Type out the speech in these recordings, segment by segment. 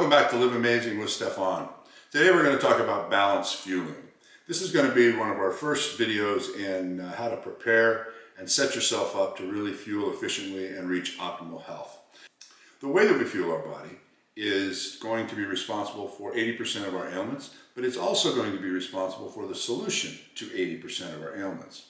Welcome back to Live Amazing with Stefan. Today we're going to talk about balanced fueling. This is going to be one of our first videos in how to prepare and set yourself up to really fuel efficiently and reach optimal health. The way that we fuel our body is going to be responsible for 80% of our ailments, but it's also going to be responsible for the solution to 80% of our ailments.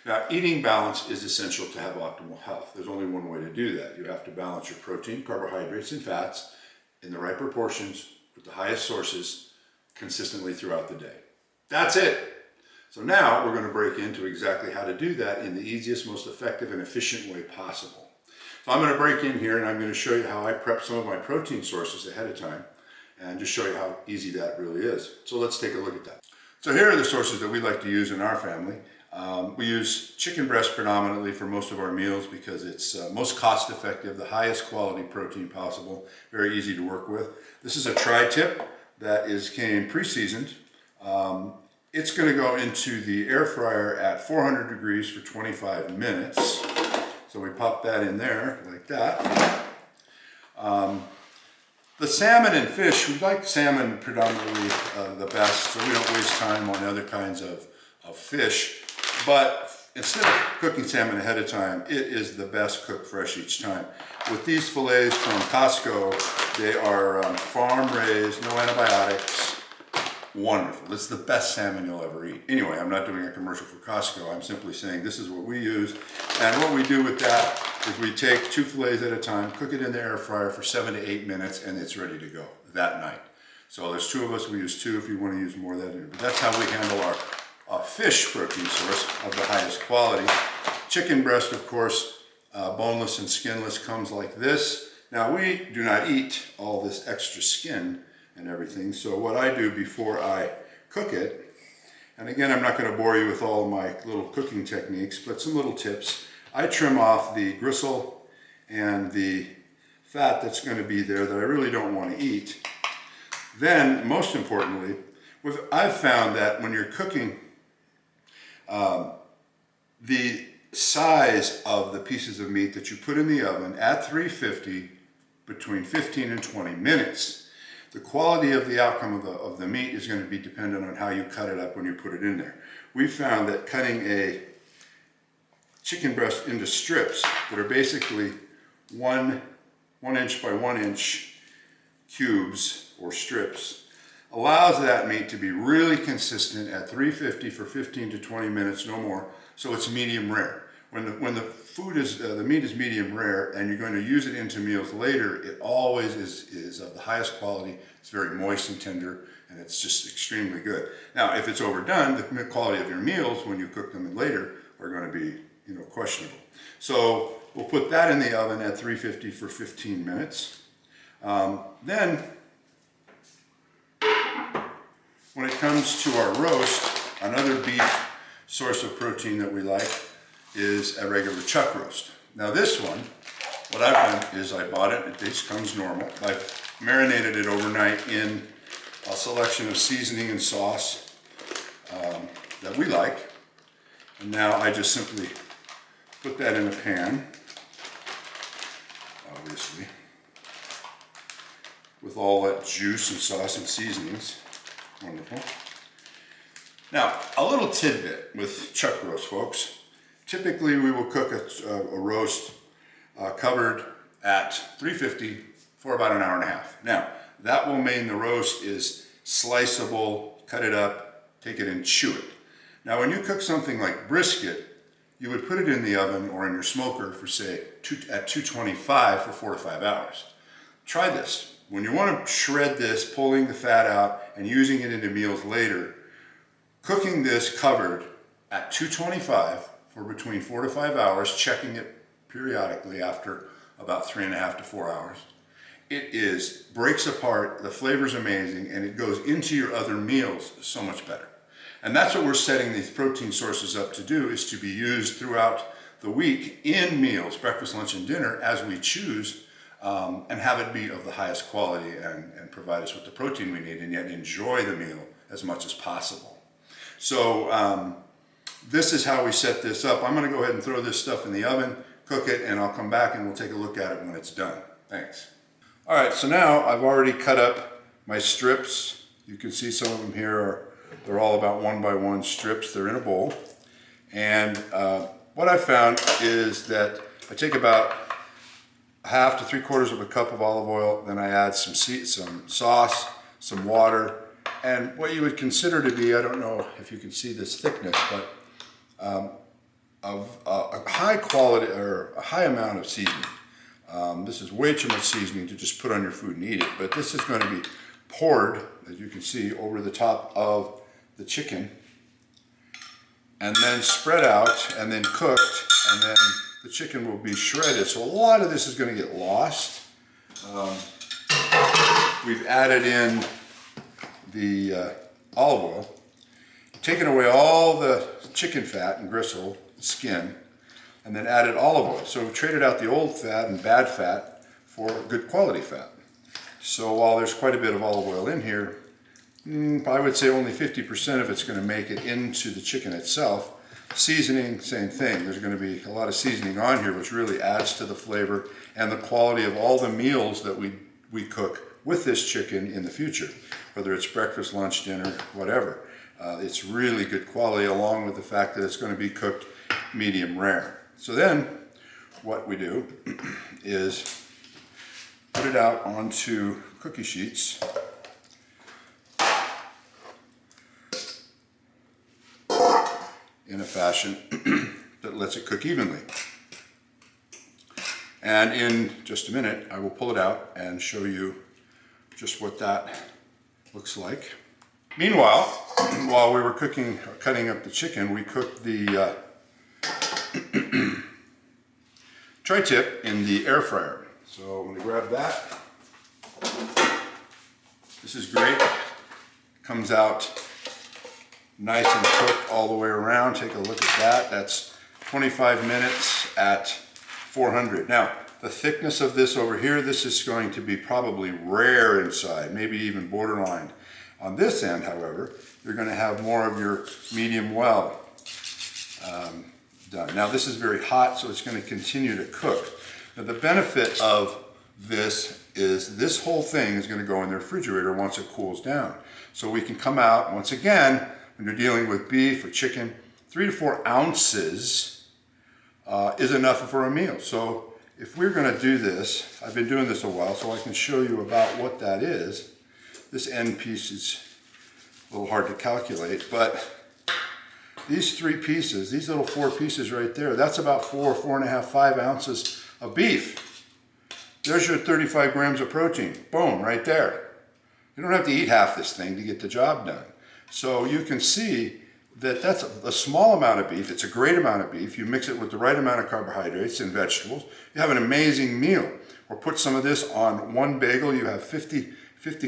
Now, eating balance is essential to have optimal health. There's only one way to do that. You have to balance your protein, carbohydrates, and fats in the right proportions with the highest sources consistently throughout the day. That's it. So now we're going to break into exactly how to do that in the easiest, most effective, and efficient way possible. So I'm going to break in here and I'm going to show you how I prep some of my protein sources ahead of time and just show you how easy that really is. So let's take a look at that. So here are the sources that we like to use in our family. We use chicken breast predominantly for most of our meals because it's most cost effective, the highest quality protein possible, very easy to work with. This is a tri-tip that came pre-seasoned. It's going to go into the air fryer at 400 degrees for 25 minutes. So we pop that in there like that. The salmon and fish, we like salmon predominantly the best, so we don't waste time on other kinds of fish. But instead of cooking salmon ahead of time, it is the best cooked fresh each time. With these fillets from Costco, they are farm raised, no antibiotics, wonderful. It's the best salmon you'll ever eat. Anyway, I'm not doing a commercial for Costco. I'm simply saying this is what we use. And what we do with that is we take 2 fillets at a time, cook it in the air fryer for 7 to 8 minutes, and it's ready to go that night. So there's 2 of us, we use 2 if you want to use more of that. But that's how we handle our fish protein source of the highest quality. Chicken breast, of course, boneless and skinless, comes like this. Now we do not eat all this extra skin and everything, so what I do before I cook it, and again I'm not going to bore you with all my little cooking techniques, but some little tips. I trim off the gristle and the fat that's going to be there that I really don't want to eat. Then, most importantly, I've found that when you're cooking, the size of the pieces of meat that you put in the oven at 350 between 15 and 20 minutes, the quality of the outcome of the meat is going to be dependent on how you cut it up when you put it in there. We found that cutting a chicken breast into strips that are basically 1 inch by 1 inch cubes or strips allows that meat to be really consistent at 350 for 15 to 20 minutes, no more, so it's medium rare. When the meat is medium rare and you're going to use it into meals later, it always is of the highest quality. It's very moist and tender, and it's just extremely good. Now, if it's overdone, the quality of your meals when you cook them in later are going to be, questionable. So we'll put that in the oven at 350 for 15 minutes. Then, when it comes to our roast, another beef source of protein that we like is a regular chuck roast. Now this one, what I've done is I bought it, it just comes normal. I've marinated it overnight in a selection of seasoning and sauce that we like. And now I just simply put that in a pan, obviously, with all that juice and sauce and seasonings. Wonderful. Now, a little tidbit with chuck roast, folks. Typically, we will cook a roast covered at 350 for about an hour and a half. Now, that will mean the roast is sliceable, cut it up, take it and chew it. Now, when you cook something like brisket, you would put it in the oven or in your smoker for, say, at 225 for 4 to 5 hours. Try this. When you want to shred this, pulling the fat out and using it into meals later, cooking this covered at 225 for between 4 to 5 hours, checking it periodically after about 3.5 to 4 hours. It breaks apart, the flavor's amazing, and it goes into your other meals so much better. And that's what we're setting these protein sources up to do, is to be used throughout the week in meals, breakfast, lunch, and dinner, as we choose, and have it be of the highest quality and provide us with the protein we need, and yet enjoy the meal as much as possible. So this is how we set this up. I'm going to go ahead and throw this stuff in the oven, cook it, and I'll come back and we'll take a look at it when it's done. Thanks. All right, so now I've already cut up my strips. You can see some of them here they're all about 1 by 1 strips. They're in a bowl. And what I found is that I take about 1/2 to 3/4 of a cup of olive oil, then I add some sauce, some water, and what you would consider to be, I don't know if you can see this thickness, but of a high quality or a high amount of seasoning. This is way too much seasoning to just put on your food and eat it, but this is going to be poured, as you can see, over the top of the chicken, and then spread out, and then cooked, and then the chicken will be shredded. So a lot of this is going to get lost. We've added in the olive oil, taken away all the chicken fat and gristle, skin, and then added olive oil. So we traded out the old fat and bad fat for good quality fat. So while there's quite a bit of olive oil in here, I would say only 50% of it's going to make it into the chicken itself. Seasoning, same thing. There's going to be a lot of seasoning on here, which really adds to the flavor and the quality of all the meals that we cook with this chicken in the future, whether it's breakfast, lunch, dinner, whatever. It's really good quality, along with the fact that it's going to be cooked medium rare. So then what we do is put it out onto cookie sheets. In a fashion that lets it cook evenly. And in just a minute, I will pull it out and show you just what that looks like. Meanwhile, while we were cutting up the chicken, we cooked the tri-tip in the air fryer. So I'm going to grab that. This is great. Comes out nice and cooked all the way around. Take a look at that. That's 25 minutes at 400. Now, the thickness of this over here, this is going to be probably rare inside, maybe even borderline. On this end, however, you're going to have more of your medium well done. Now, this is very hot, so it's going to continue to cook. Now, the benefit of this is this whole thing is going to go in the refrigerator once it cools down. So we can come out, once again, when you're dealing with beef or chicken, 3 to 4 ounces is enough for a meal. So if we're going to do this, I've been doing this a while, so I can show you about what that is. This end piece is a little hard to calculate, but these 3 pieces, these little 4 pieces right there, that's about 4.5, 5 ounces of beef. There's your 35 grams of protein. Boom, right there. You don't have to eat half this thing to get the job done. So you can see that that's a small amount of beef. It's a great amount of beef. You mix it with the right amount of carbohydrates and vegetables, you have an amazing meal. Or put some of this on one bagel, you have 50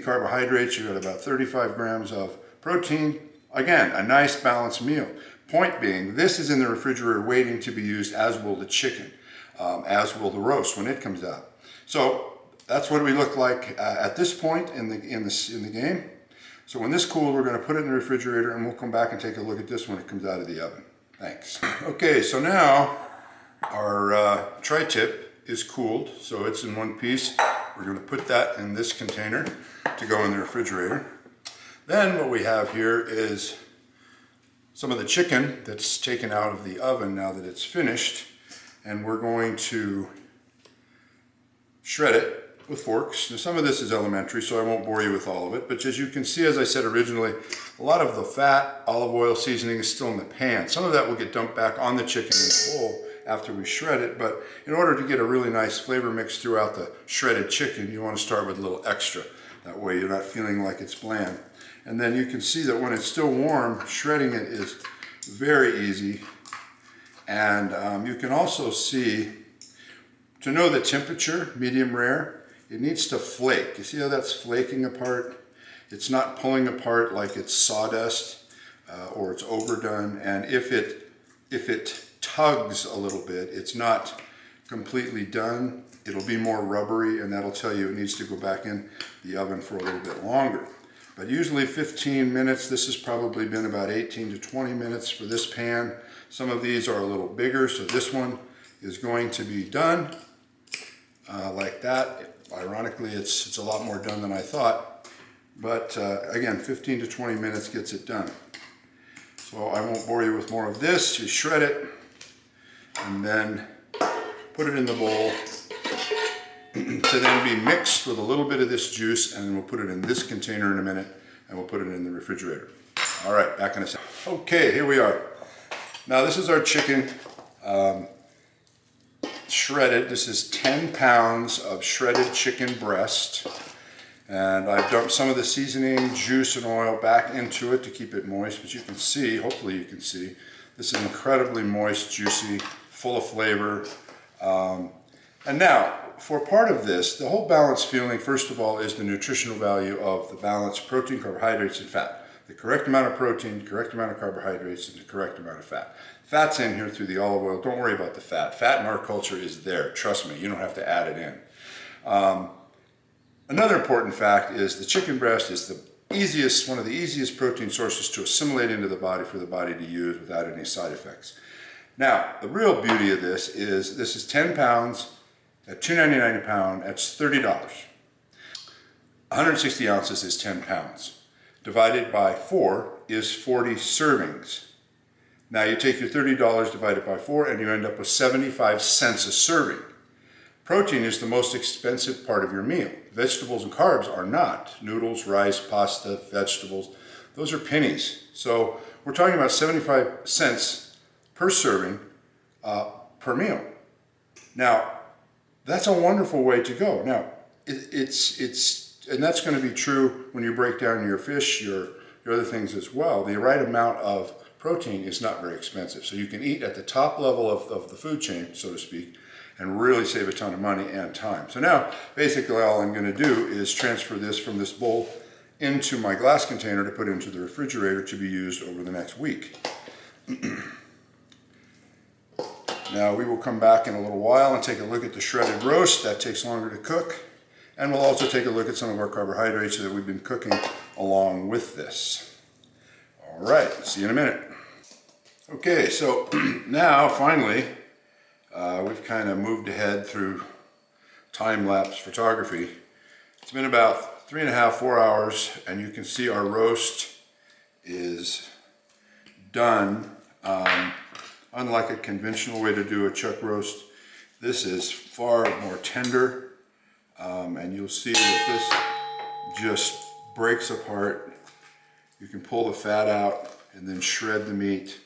carbohydrates, you got about 35 grams of protein. Again, a nice balanced meal. Point being, this is in the refrigerator waiting to be used, as will the chicken, as will the roast when it comes out. So that's what we look like at this point in the game. So when this cools, we're going to put it in the refrigerator, and we'll come back and take a look at this when it comes out of the oven. Thanks. Okay, so now our tri-tip is cooled, so it's in one piece. We're going to put that in this container to go in the refrigerator. Then what we have here is some of the chicken that's taken out of the oven now that it's finished, and we're going to shred it with forks. Now, some of this is elementary, so I won't bore you with all of it, but as you can see, as I said originally, a lot of the fat, olive oil, seasoning is still in the pan. Some of that will get dumped back on the chicken in the bowl after we shred it, but in order to get a really nice flavor mix throughout the shredded chicken, you want to start with a little extra. That way you're not feeling like it's bland. And then you can see that when it's still warm, shredding it is very easy. And you can also see, to know the temperature, medium rare, it needs to flake. You see how that's flaking apart? It's not pulling apart like it's sawdust or it's overdone. And if it tugs a little bit, it's not completely done. It'll be more rubbery, and that'll tell you it needs to go back in the oven for a little bit longer. But usually 15 minutes. This has probably been about 18 to 20 minutes for this pan. Some of these are a little bigger, so this one is going to be done like that. Ironically, it's a lot more done than I thought. But again, 15 to 20 minutes gets it done. So I won't bore you with more of this. You shred it and then put it in the bowl to then be mixed with a little bit of this juice, and then we'll put it in this container in a minute and we'll put it in the refrigerator. All right, back in a second. Okay, here we are. Now this is our chicken shredded. This is 10 pounds of shredded chicken breast. And I've dumped some of the seasoning, juice, and oil back into it to keep it moist. But you can see, hopefully you can see, this is incredibly moist, juicy, full of flavor. And now, for part of this, the whole balanced fueling, first of all, is the nutritional value of the balanced protein, carbohydrates, and fat. The correct amount of protein, the correct amount of carbohydrates, and the correct amount of fat. Fat's in here through the olive oil. Don't worry about the fat. Fat in our culture is there. Trust me, you don't have to add it in. Another important fact is the chicken breast is one of the easiest protein sources to assimilate into the body for the body to use without any side effects. Now, the real beauty of this is 10 pounds at $2.99 a pound. That's $30. 160 ounces is 10 pounds. Divided by 4 is 40 servings. Now you take your $30 divided by 4 and you end up with 75 cents a serving. Protein is the most expensive part of your meal. Vegetables and carbs are not. Noodles, rice, pasta, vegetables, those are pennies. So we're talking about 75 cents per serving per meal. Now, that's a wonderful way to go. Now, and that's going to be true when you break down your fish, your other things as well. The right amount of protein is not very expensive. So you can eat at the top level of the food chain, so to speak, and really save a ton of money and time. So now, basically all I'm going to do is transfer this from this bowl into my glass container to put into the refrigerator to be used over the next week. Now we will come back in a little while and take a look at the shredded roast. That takes longer to cook. And we'll also take a look at some of our carbohydrates that we've been cooking along with this. All right, see you in a minute. Okay, so now finally, we've kind of moved ahead through time-lapse photography. It's been about 3.5, 4 hours, and you can see our roast is done. Unlike a conventional way to do a chuck roast, this is far more tender, and you'll see that this just breaks apart. You can pull the fat out and then shred the meat.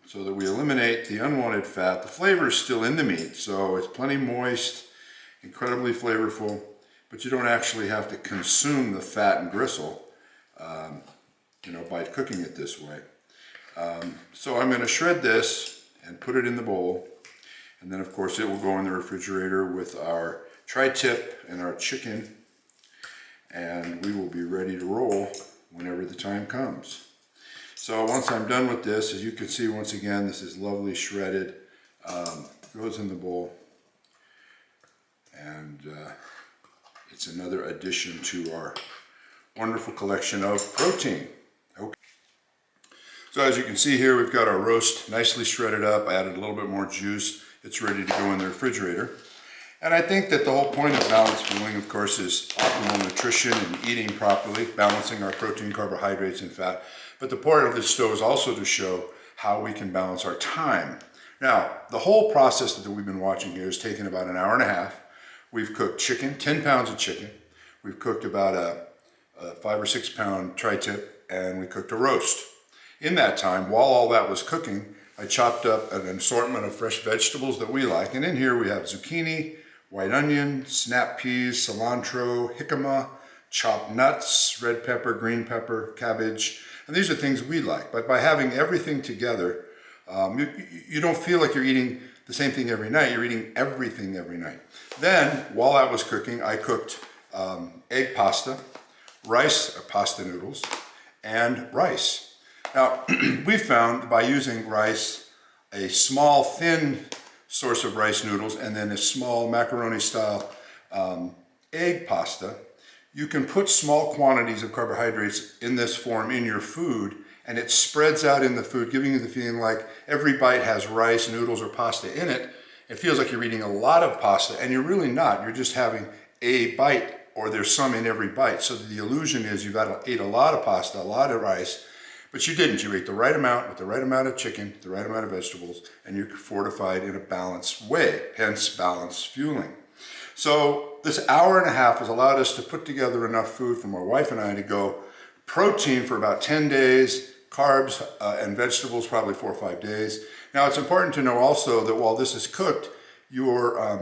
So that we eliminate the unwanted fat. The flavor is still in the meat, so it's plenty moist, incredibly flavorful, but you don't actually have to consume the fat and gristle, by cooking it this way. So I'm going to shred this and put it in the bowl, and then of course it will go in the refrigerator with our tri-tip and our chicken, and we will be ready to roll whenever the time comes. So once I'm done with this, as you can see, once again, this is lovely shredded, goes in the bowl, and it's another addition to our wonderful collection of protein. Okay. So as you can see here, we've got our roast nicely shredded up. I added a little bit more juice. It's ready to go in the refrigerator. And I think that the whole point of balanced fueling, of course, is optimal nutrition and eating properly, balancing our protein, carbohydrates, and fat. But the point of this show is also to show how we can balance our time. Now, the whole process that we've been watching here has taken about an hour and a half. We've cooked chicken, 10 pounds of chicken. We've cooked about a 5 or 6 pound tri-tip, and we cooked a roast. In that time, while all that was cooking, I chopped up an assortment of fresh vegetables that we like. And in here we have zucchini, white onion, snap peas, cilantro, jicama, chopped nuts, red pepper, green pepper, cabbage. And these are things we like. But by having everything together, you don't feel like you're eating the same thing every night. You're eating everything every night. Then, while I was cooking, I cooked egg pasta, rice or pasta noodles, and rice. Now, we found by using rice, a small thin source of rice noodles, and then a small macaroni style egg pasta, you can put small quantities of carbohydrates in this form in your food, and it spreads out in the food, giving you the feeling like every bite has rice, noodles, or pasta in it. It feels like you're eating a lot of pasta, and you're really not. You're just having a bite or there's some in every bite. So the illusion is you've ate a lot of pasta, a lot of rice, but you didn't. You ate the right amount with the right amount of chicken, the right amount of vegetables, and you're fortified in a balanced way, hence balanced fueling. So this hour and a half has allowed us to put together enough food for my wife and I to go protein for about 10 days, carbs and vegetables probably 4 or 5 days. Now it's important to know also that while this is cooked, your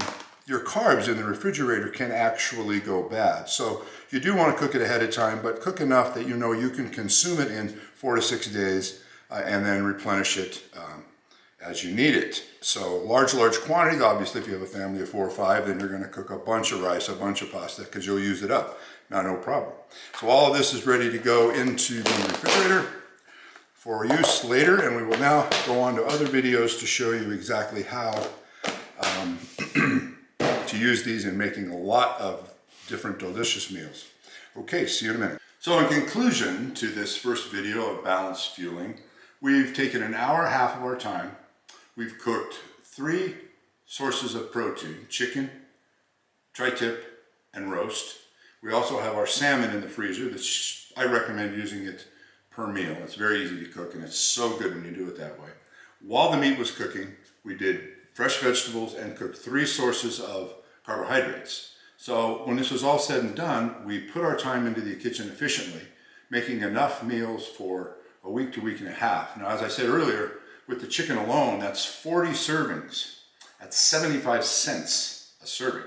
carbs in the refrigerator can actually go bad. So you do want to cook it ahead of time, but cook enough that you know you can consume it in 4 to 6 days and then replenish it as you need it. So large quantities, obviously if you have a family of 4 or 5, then you're going to cook a bunch of rice, a bunch of pasta, because you'll use it up. Now, no problem. So all of this is ready to go into the refrigerator for use later, and we will now go on to other videos to show you exactly how to use these in making a lot of different delicious meals. Okay, see you in a minute. So in conclusion to this first video of balanced fueling, we've taken an hour and a half of our time. We've cooked 3 sources of protein: chicken, tri-tip, and roast. We also have our salmon in the freezer. I recommend using it per meal. It's very easy to cook, and it's so good when you do it that way. While the meat was cooking, we did fresh vegetables and cooked 3 sources of carbohydrates. So when this was all said and done, we put our time into the kitchen efficiently, making enough meals for a week to week and a half. Now, as I said earlier, with the chicken alone, that's 40 servings at 75 cents a serving.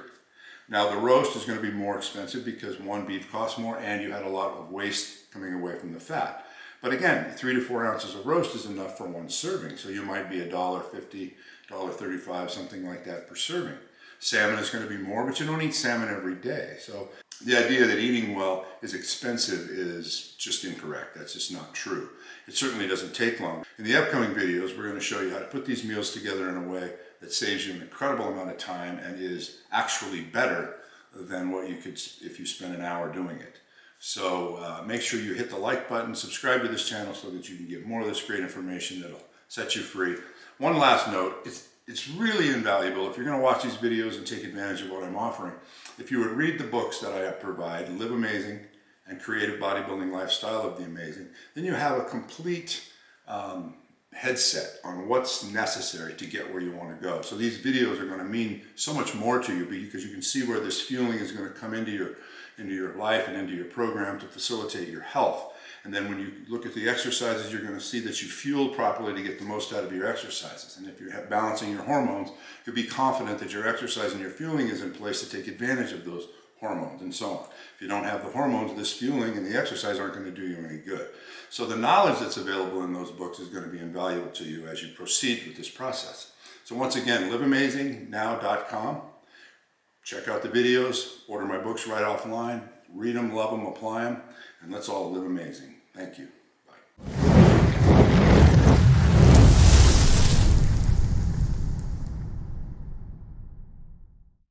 Now, the roast is going to be more expensive because beef costs more and you had a lot of waste coming away from the fat. But again, 3 to 4 ounces of roast is enough for 1 serving. So you might be $1.50, $1.35, something like that per serving. Salmon is going to be more, but you don't eat salmon every day. So the idea that eating well is expensive is just incorrect. That's just not true. It certainly doesn't take long. In the upcoming videos, we're going to show you how to put these meals together in a way that saves you an incredible amount of time and is actually better than what you could if you spend an hour doing it. So make sure you hit the like button, subscribe to this channel so that you can get more of this great information that'll set you free. One last note, it's really invaluable if you're going to watch these videos and take advantage of what I'm offering. If you would read the books that I provide, Live Amazing and Creative Bodybuilding Lifestyle of the Amazing, then you have a complete headset on what's necessary to get where you want to go. So these videos are going to mean so much more to you because you can see where this fueling is going to come into your life and into your program to facilitate your health. And then when you look at the exercises, you're going to see that you fuel properly to get the most out of your exercises. And if you're balancing your hormones, you'll be confident that your exercise and your fueling is in place to take advantage of those hormones and so on. If you don't have the hormones, this fueling and the exercise aren't going to do you any good. So the knowledge that's available in those books is going to be invaluable to you as you proceed with this process. So once again, liveamazingnow.com. Check out the videos, order my books right offline, read them, love them, apply them, and let's all live amazing. Thank you.